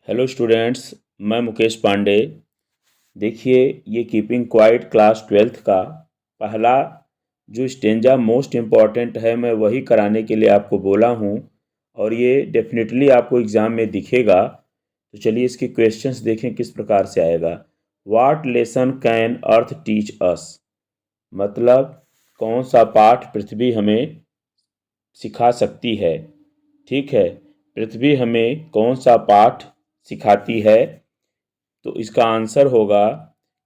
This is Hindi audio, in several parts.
हेलो स्टूडेंट्स, मैं मुकेश पांडे। देखिए, ये कीपिंग क्वाइट क्लास 12th का पहला जो स्टेंजा मोस्ट इम्पॉर्टेंट है, मैं वही कराने के लिए आपको बोला हूँ और ये डेफिनेटली आपको एग्ज़ाम में दिखेगा। तो चलिए इसके क्वेश्चंस देखें किस प्रकार से आएगा। What lesson can earth teach us, मतलब कौन सा पाठ पृथ्वी हमें सिखा सकती है। ठीक है, पृथ्वी हमें कौन सा पाठ सिखाती है। तो इसका आंसर होगा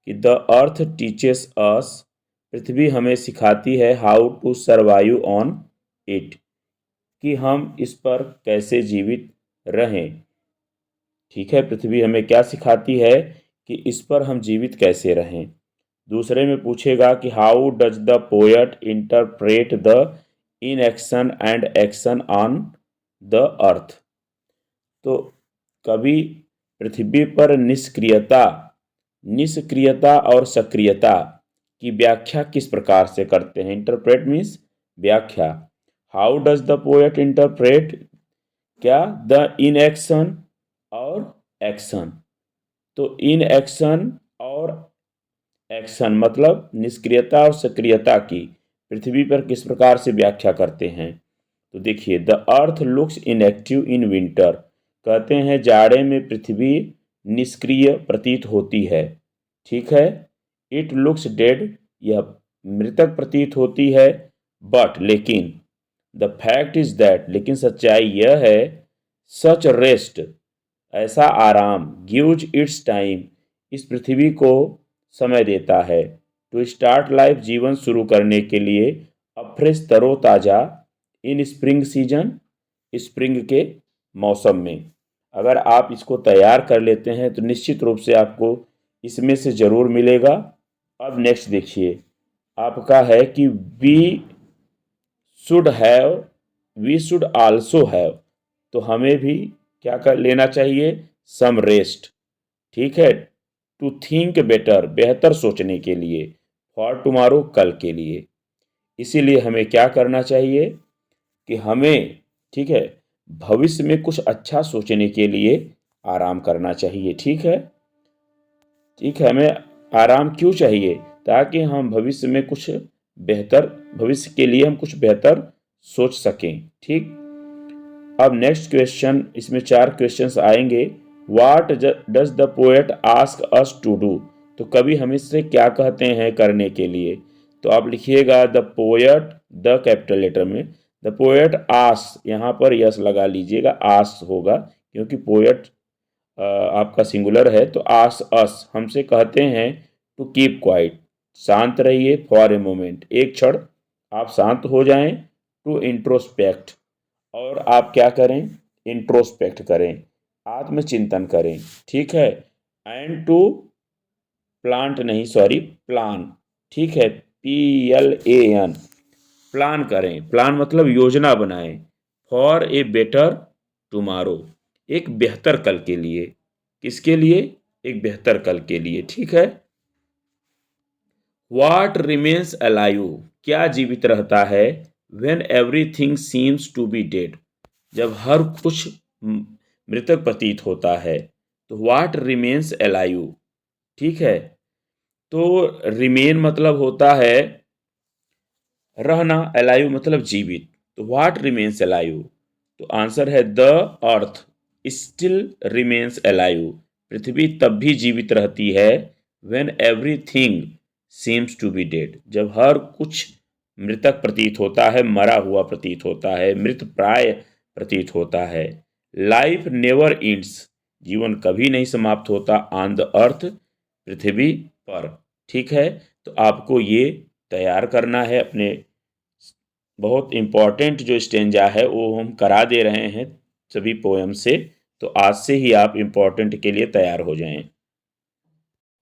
कि द अर्थ टीचेस अस, पृथ्वी हमें सिखाती है how to survive on it, कि हम इस पर कैसे जीवित रहें। ठीक है, पृथ्वी हमें क्या सिखाती है कि इस पर हम जीवित कैसे रहें। दूसरे में पूछेगा कि how does the poet interpret the inaction and action on the earth. तो कवि पृथ्वी पर निष्क्रियता और सक्रियता की व्याख्या किस प्रकार से करते हैं। इंटरप्रेट मीन्स व्याख्या। How does the poet interpret, क्या द इनएक्शन और एक्शन। तो इनएक्शन और एक्शन मतलब निष्क्रियता और सक्रियता की पृथ्वी पर किस प्रकार से व्याख्या करते हैं। तो देखिए, the earth looks inactive in winter, कहते हैं जाड़े में पृथ्वी निष्क्रिय प्रतीत होती है। ठीक है, इट लुक्स डेड, यह मृतक प्रतीत होती है। बट लेकिन, द फैक्ट इज दैट, लेकिन सच्चाई यह है, सच रेस्ट, ऐसा आराम, गिव्स इट्स टाइम, इस पृथ्वी को समय देता है, टू स्टार्ट लाइफ, जीवन शुरू करने के लिए, अफ्रेश, तरोताज़ा, इन स्प्रिंग सीजन, स्प्रिंग के मौसम में। अगर आप इसको तैयार कर लेते हैं तो निश्चित रूप से आपको इसमें से ज़रूर मिलेगा। अब नेक्स्ट देखिए, आपका है कि should have we should also have, तो हमें भी क्या कर लेना चाहिए, सम रेस्ट। ठीक है, टू थिंक बेटर, बेहतर सोचने के लिए, फॉर टुमारो, कल के लिए। इसीलिए हमें क्या करना चाहिए कि हमें, ठीक है, भविष्य में कुछ अच्छा सोचने के लिए आराम करना चाहिए। ठीक है, ठीक है, हमें आराम क्यों चाहिए, ताकि हम भविष्य में कुछ बेहतर, भविष्य के लिए हम कुछ बेहतर सोच सकें। ठीक, अब नेक्स्ट क्वेश्चन, इसमें 4 क्वेश्चंस आएंगे। What does the poet ask us to do, तो कवि हमसे क्या कहते हैं करने के लिए। तो आप लिखिएगा the poet, the capital letter में, द पोएट आस, यहाँ पर यस लगा लीजिएगा, आस होगा क्योंकि पोएट आपका सिंगुलर है। तो आस अस, हमसे कहते हैं टू कीप क्वाइट, शांत रहिए, फॉर ए मोमेंट, एक क्षण आप शांत हो जाएं, टू इंट्रोस्पेक्ट, और आप क्या करें, इंट्रोस्पेक्ट करें, आत्मचिंतन करें। ठीक है, एंड टू प्लांट नहीं, सॉरी, प्लान। ठीक है, PLAN, प्लान करें, प्लान मतलब योजना बनाएं, फॉर ए बेटर टुमारो, एक बेहतर कल के लिए। किसके लिए, एक बेहतर कल के लिए। ठीक है, व्हाट रिमेन्स अलाइव, क्या जीवित रहता है, when everything seems to be dead, जब हर कुछ मृतक प्रतीत होता है। तो व्हाट रिमेन्स अलाइव, ठीक है, तो रिमेन मतलब होता है रहना, अलाइव मतलब जीवित। तो व्हाट रिमेन्स अलाइव, तो आंसर है the earth still remains alive, पृथ्वी तब भी जीवित रहती है, when everything seems to be dead, जब हर कुछ मृतक प्रतीत होता है, मरा हुआ प्रतीत होता है, मृत प्राय प्रतीत होता है। लाइफ नेवर इंड्स, जीवन कभी नहीं समाप्त होता, ऑन द अर्थ, पृथ्वी पर। ठीक है, तो आपको ये तैयार करना है अपने, बहुत इम्पॉर्टेंट जो स्टेंजा है वो हम करा दे रहे हैं सभी पोएम से। तो आज से ही आप इम्पॉर्टेंट के लिए तैयार हो जाएं।